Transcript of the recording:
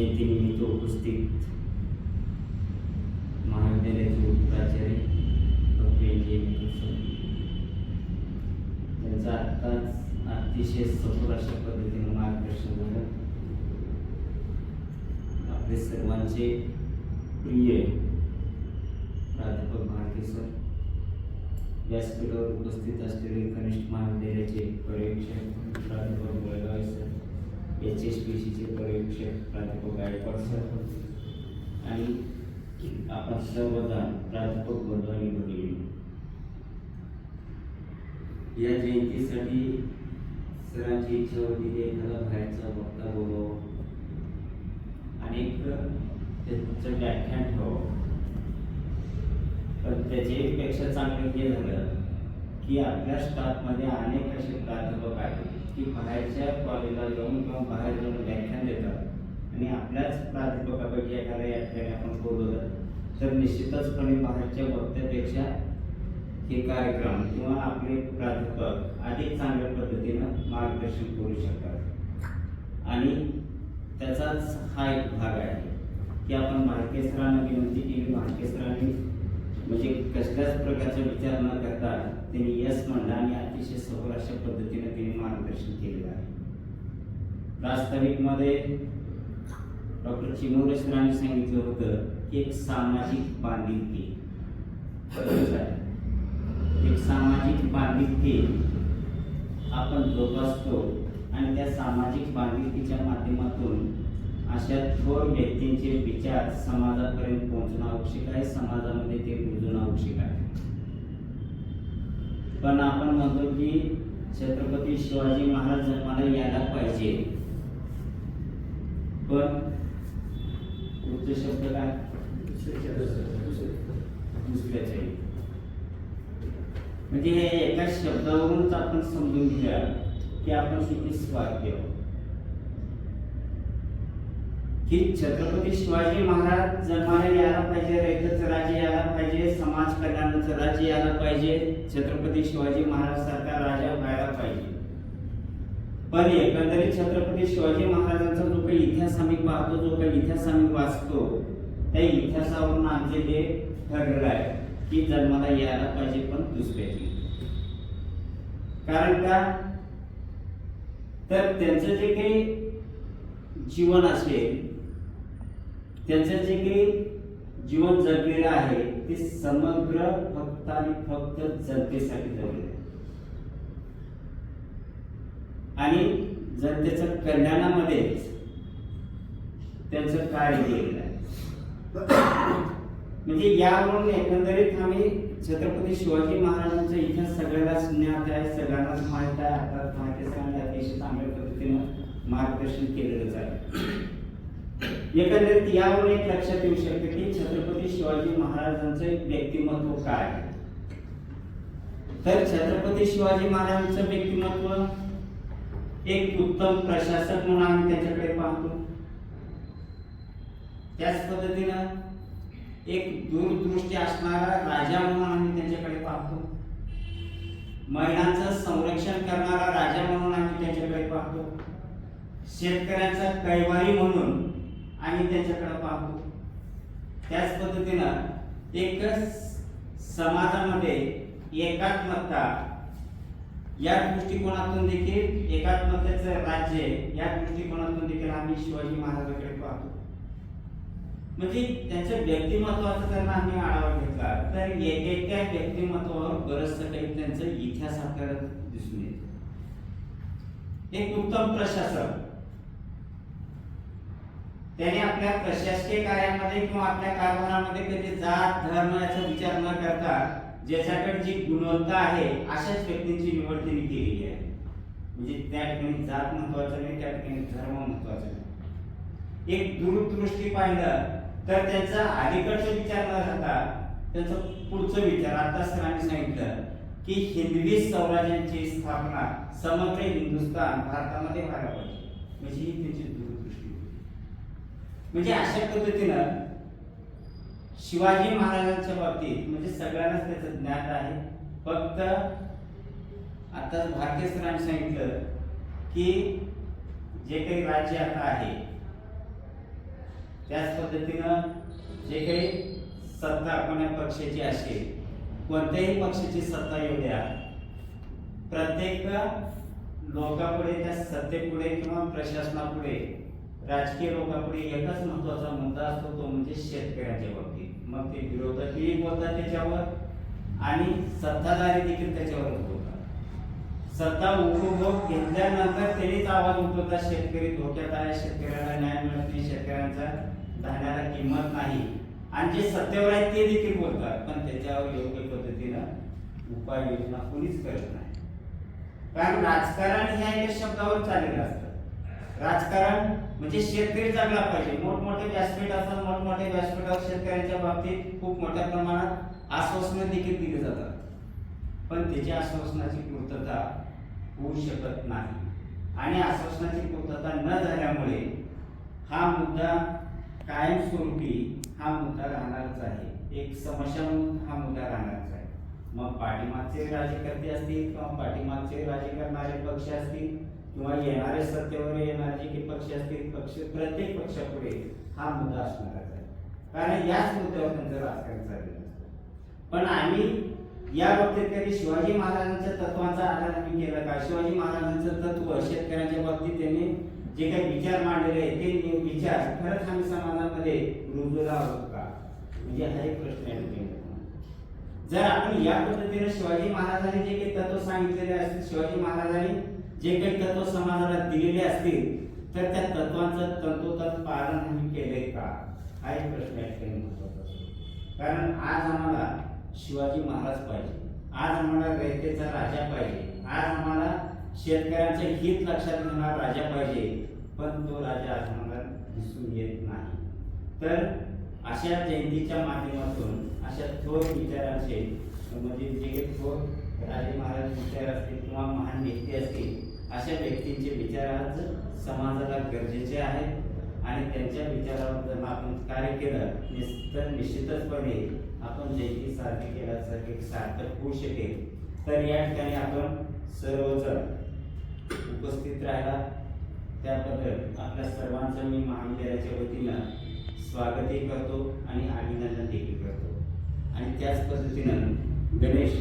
जयंतीनिमित्त उपस्थित महाविद्यालयाचे उपप्राचार्य डॉक्टर एन सर, त्यांचं आत्ताच अतिशय सखोल अशा पद्धतीने मार्गदर्शन झालं. आपले सर्वांचे प्रिय प्राध्यापक भारती सर, व्यासपीठावर उपस्थित असलेले कनिष्ठ महाविद्यालयाचे पर्यवेक्षक प्राध्यापक गोळगावे सर, HSPCचे पर्यवेक्षक प्राध्यापक गायकवाड सर आणि आपण सर्वजण प्राध्यापक बंधू भगिनी, या जयंतीसाठी सरांची इच्छा होती की एखादा बाहेरचा वक्ता बोलावं, अनेक त्याचं व्याख्यान ठेवावं. पण त्याच्यापेक्षा चांगलं हे झालं की आपल्या स्टाफमध्ये अनेक असे प्राध्यापक आहेत की बाहेरच्या कॉलेजला जाऊन किंवा बाहेर जाऊन व्याख्यान देतात आणि आपल्याच प्राध्यापकापैकी एखाद्या या ठिकाणी आपण बोलवलं तर निश्चितचपणे बाहेरच्या वक्त्यापेक्षा हे कार्यक्रम किंवा आपले प्राध्यापक अधिक चांगल्या पद्धतीनं मार्गदर्शन करू शकतात. आणि त्याचाच हा एक भाग आहे की आपण भारती सरांना विनंती केली. भारती सरांनी म्हणजे कसल्याच प्रकारचा विचार न करता त्यांनी यस म्हणलं आणि अतिशय सखोल अशा पद्धतीने त्यांनी मार्गदर्शन केलेलं आहे. प्रास्ताविकमध्ये डॉक्टर चिमुरे सरांनी सांगितलं होतं की एक सामाजिक बांधिलकी, एक सामाजिक बांधिलकी आपण जोपासतो आणि त्या सामाजिक बांधिलकीच्या माध्यमातून अशा थोर व्यक्तींचे विचार समाजापर्यंत पोहोचणं आवश्यक आहे, समाजामध्ये ते रुजणं आवश्यक आहे. पण आपण म्हणतो की छत्रपती शिवाजी महाराज जन्माला यायला पाहिजे, पण पुढचे शब्द काय दुसऱ्याचे, म्हणजे हे एका शब्दावरूनच आपण समजून घ्या की आपण किती स्वार्थी आहोत. की छत्रपती शिवाजी महाराज जन्माला यायला पाहिजे, रयतेचं राज्य यायला पाहिजे, समाज कल्याणाचं राज्य यायला पाहिजे, छत्रपती शिवाजी महाराज सारखा राजा व्हायला पाहिजे. पण एकंदरीत छत्रपती शिवाजी महाराजांचा जो काही इतिहास आम्ही पाहतो, जो काही इतिहास आम्ही वाचतो, त्या इतिहासावरून आमचे हे ठरलेलं आहे की जन्माला यायला पाहिजे पण दुसऱ्याची. कारण का तर त्यांचं जे काही जीवन असेल, त्यांचं जे काही जीवन जगलेलं आहे ते समग्र फक्त आणि फक्त जनतेसाठी जगलेलं आहे आणि जनतेच्या कल्याणामध्येच त्यांचं कार्य केलेलं आहे. म्हणजे यावरून एकंदरीत आम्ही छत्रपती शिवाजी महाराजांचा इतिहास सगळ्यांनाच ज्ञात आहे, सगळ्यांनाच माहित आहे. आता माहिती सांगणे अतिशय चांगल्या पद्धतीनं मार्गदर्शन केलेलंच आहे. एकंदरीत यावरून एक लक्षात येऊ शकते की छत्रपती शिवाजी महाराजांचं व्यक्तिमत्व काय. तर छत्रपती शिवाजी महाराजांचं व्यक्तिमत्व एक उत्तम प्रशासक म्हणून आम्ही त्यांच्याकडे पाहतो. त्याच पद्धतीनं एक दूरदृष्टी असणारा राजा म्हणून आम्ही त्यांच्याकडे पाहतो. महिलांचं संरक्षण करणारा राजा म्हणून आम्ही त्यांच्याकडे पाहतो. शेतकऱ्यांचा कैवारी म्हणून आम्ही त्यांच्याकडे पाहतो. त्याच पद्धतीनं एक समाजामध्ये एकात्मता या दृष्टिकोनातून देखील, एकात्मतेचं राज्य या दृष्टिकोनातून देखील आम्ही शिवाजी महाराजांकडे पाहतो. म्हणजे त्यांच्या व्यक्तिमत्वाचा जर आम्ही आढावा घेतला तर एकेका व्यक्तिमत्वावर बरंचसं काही त्यांचा इतिहास आपल्याला दिसून येतो. एक उत्तम प्रशासक, त्याने आपल्या प्रशासकीय कार्यामध्ये किंवा आपल्या कारभारामध्ये कधी जात धर्म याचा विचार न करता ज्याच्याकडे जी गुणवत्ता आहे अशाच व्यक्तींची निवड त्यांनी केलेली आहे. म्हणजे त्या ठिकाणी जात महत्वाचं नाही, त्या ठिकाणी धर्म महत्वाचा नाही. एक दूरदृष्टी पाहिलं तर त्यांचा अलीकडचा विचार न राहता त्यांचा पुढचा विचार, आता सरांनी सांगितलं की हिंदवी स्वराज्याची स्थापना समग्र हिंदुस्थान भारतामध्ये व्हायला पाहिजे, म्हणजे ही त्यांची दूरदृष्टी. म्हणजे अशा पद्धतीनं शिवाजी महाराजांच्या बाबतीत म्हणजे सगळ्यांनाच त्याचं ज्ञान आहे. फक्त आता भारतीय सरांनी सांगितलं की जे काही राज्य आता आहे त्याच पद्धतीनं जे काही सत्ता कोण्या पक्षाची असेल, कोणत्याही पक्षाची सत्ता येऊ द्या, प्रत्येक लोकांपुढे, त्या सत्तेपुढे किंवा प्रशासनापुढे, राजकीय लोकांपुढे एकच महत्त्वाचा मुद्दा असतो, तो म्हणजे शेतकऱ्यांच्या बाबतीत. मग ते विरोधकही बोलतात त्याच्यावर आणि सत्ताधारी देखील त्याच्यावर बोलतात. सत्ता उपभोग घेतल्यानंतर त्यांनीच आवाज उठवतात, शेतकरी धोक्यात आहे, शेतकऱ्याला न्याय मिळत नाही, शेतकऱ्यांचा धान्याला किंमत नाही. आणि जे सत्तेवर आहेत ते देखील बोलतात, पण त्याच्यावर योग्य पद्धतीनं उपाययोजना कोणीच करत नाही. कारण राजकारण ह्या एका शब्दावर चाललेलं असतं. राजकारण म्हणजे शेतकरी जगला पाहिजे. मोठमोठे व्यासपीठ असतात, मोठमोठे व्यासपीठावर शेतकऱ्यांच्या बाबतीत खूप मोठ्या प्रमाणात आश्वासनं देखील दिली जातात, पण त्याच्या आश्वासनाची पूर्तता होऊ शकत नाही. आणि आश्वासनाची पूर्तता न झाल्यामुळे हा मुद्दा कायमस्वरूपी हा मुद्दा राहणारच आहे. एक समस्या म्हणून हा मुद्दा राहणारच आहे. मग पाठीमागचे राज्यकर्ते असतील किंवा पाठीमागचे राज्य करणारे पक्ष असतील किंवा येणारे सत्तेवर येणारे जे काही पक्ष असतील, प्रत्येक पक्षापुढे हा मुद्दा असणारच आहे. कारण याच मुद्द्यावर त्यांचं राजकारण चाललेलं असतं. पण आम्ही या बाबतीत कधी शिवाजी महाराजांच्या तत्वांचा आधार आम्ही केला का? शिवाजी महाराजांचं तत्व शेतकऱ्यांच्या बाबतीत त्यांनी जे काही विचार मांडलेले आहेत ते विचार खरंच आम्ही समाजामध्ये रुजवला आहोत का? म्हणजे हा एक प्रश्न आहे. जर आपण या पद्धतीने शिवाजी महाराजांनी जे काही तत्व सांगितलेले असतील, शिवाजी महाराजांनी जे काही तत्व समाजाला दिलेले असतील, तर त्या तत्वांचं तंतोतंत पालन आम्ही केले का? हा एक प्रश्न आहे महत्त्वाचा. कारण आज आम्हाला शिवाजी महाराज पाहिजे, आज आम्हाला रयतेचा राजा पाहिजे, आज आम्हाला शेतकऱ्यांचे हित लक्षात घेणारा राजा पाहिजे, पण तो राजा आज आम्हाला दिसून येत नाही. तर अशा जयंतीच्या माध्यमातून अशा थोर विचारांचे म्हणजे जे काही थोर राजे महाराज विचार असतील किंवा महान व्यक्ती असतील, अशा व्यक्तींचे विचार आज समाजाला गरजेचे आहेत. आणि त्यांच्या विचारावर जर आपण कार्य केलं तर निश्चितचपणे आपण जयंती सारखे केल्यासारखे एक सार्थक होऊ शकेल. तर या ठिकाणी आपण सर्वजण उपस्थित राहिला त्याबद्दल आपल्या सर्वांचं मी महाविद्यालयाच्या वतीनं स्वागतही करतो आणि अभिनंदन देखील करतो. आणि त्याच पद्धतीनं गणेश